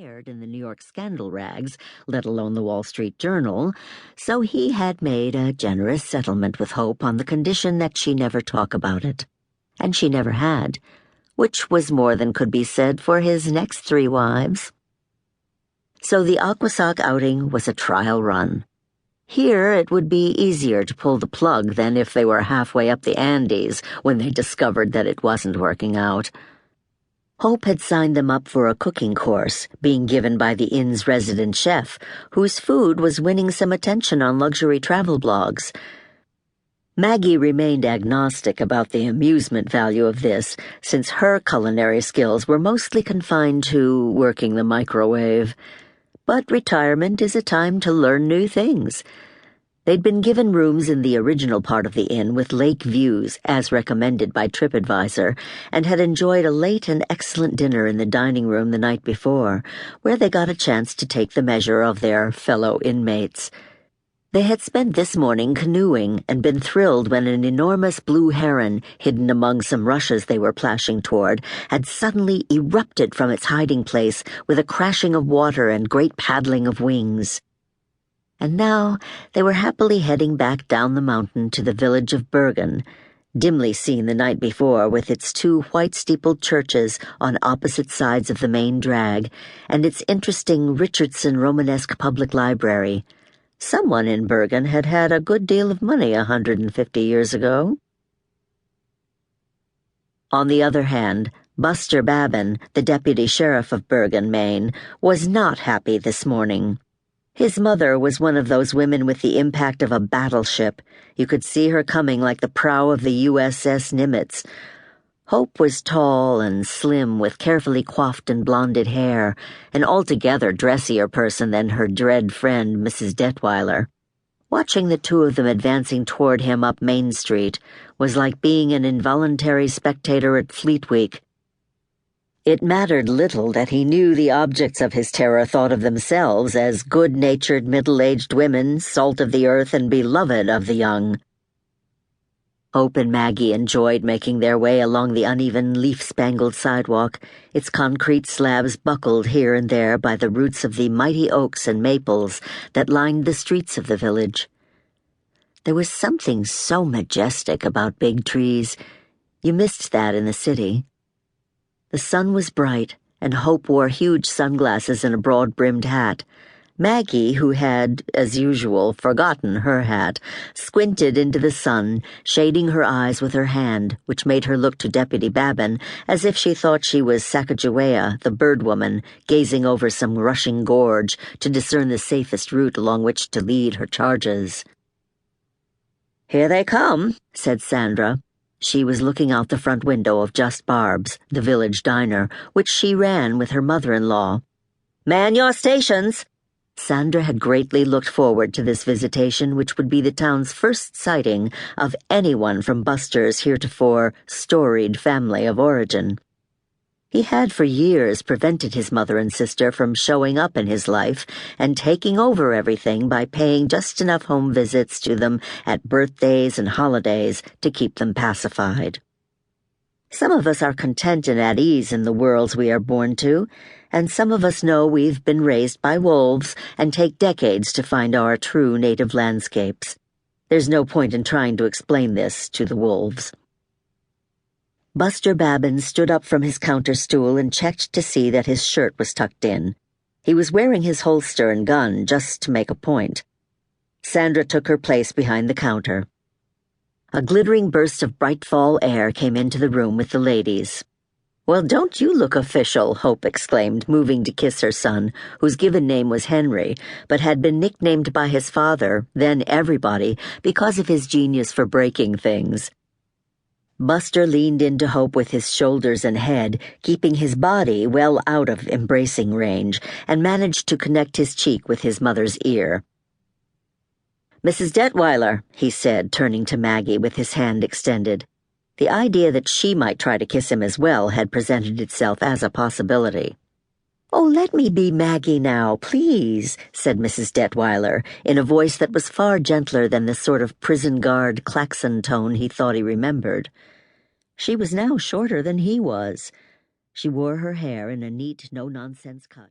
aired in the New York scandal rags, let alone the Wall Street Journal, so he had made a generous settlement with Hope on the condition that she never talk about it. And she never had, which was more than could be said for his next 3 wives. So the Oquossoc outing was a trial run. Here it would be easier to pull the plug than if they were halfway up the Andes when they discovered that it wasn't working out. Hope had signed them up for a cooking course, being given by the inn's resident chef, whose food was winning some attention on luxury travel blogs. Maggie remained agnostic about the amusement value of this, since her culinary skills were mostly confined to working the microwave. But retirement is a time to learn new things. They'd been given rooms in the original part of the inn with lake views, as recommended by TripAdvisor, and had enjoyed a late and excellent dinner in the dining room the night before, where they got a chance to take the measure of their fellow inmates. They had spent this morning canoeing and been thrilled when an enormous blue heron, hidden among some rushes they were plashing toward, had suddenly erupted from its hiding place with a crashing of water and great paddling of wings. And now they were happily heading back down the mountain to the village of Bergen, dimly seen the night before with its 2 white-steepled churches on opposite sides of the main drag and its interesting Richardson Romanesque public library. Someone in Bergen had had a good deal of money 150 years ago. On the other hand, Buster Babbin, the deputy sheriff of Bergen, Maine, was not happy this morning. His mother was one of those women with the impact of a battleship. You could see her coming like the prow of the USS Nimitz. Hope was tall and slim with carefully coiffed and blonded hair, an altogether dressier person than her dread friend, Mrs. Detweiler. Watching the 2 of them advancing toward him up Main Street was like being an involuntary spectator at Fleet Week. It mattered little that he knew the objects of his terror thought of themselves as good-natured middle-aged women, salt of the earth and beloved of the young. Hope and Maggie enjoyed making their way along the uneven, leaf-spangled sidewalk, its concrete slabs buckled here and there by the roots of the mighty oaks and maples that lined the streets of the village. There was something so majestic about big trees. You missed that in the city. The sun was bright, and Hope wore huge sunglasses and a broad-brimmed hat. Maggie, who had, as usual, forgotten her hat, squinted into the sun, shading her eyes with her hand, which made her look to Deputy Babbin as if she thought she was Sacagawea, the birdwoman, gazing over some rushing gorge to discern the safest route along which to lead her charges. "Here they come," said Sandra. She was looking out the front window of Just Barb's, the village diner, which she ran with her mother-in-law. "Man your stations!" Sandra had greatly looked forward to this visitation, which would be the town's first sighting of anyone from Buster's heretofore storied family of origin. He had for years prevented his mother and sister from showing up in his life and taking over everything by paying just enough home visits to them at birthdays and holidays to keep them pacified. Some of us are content and at ease in the worlds we are born to, and some of us know we've been raised by wolves and take decades to find our true native landscapes. There's no point in trying to explain this to the wolves. Buster Babbin stood up from his counter stool and checked to see that his shirt was tucked in. He was wearing his holster and gun just to make a point. Sandra took her place behind the counter. A glittering burst of bright fall air came into the room with the ladies. "Well, don't you look official," Hope exclaimed, moving to kiss her son, whose given name was Henry, but had been nicknamed by his father, then everybody, because of his genius for breaking things. Buster leaned into Hope with his shoulders and head, keeping his body well out of embracing range, and managed to connect his cheek with his mother's ear. "Mrs. Detweiler," he said, turning to Maggie with his hand extended. The idea that she might try to kiss him as well had presented itself as a possibility. "Oh, let me be Maggie now, please," said Mrs. Detweiler, in a voice that was far gentler than the sort of prison guard klaxon tone he thought he remembered. She was now shorter than he was. She wore her hair in a neat, no-nonsense cut.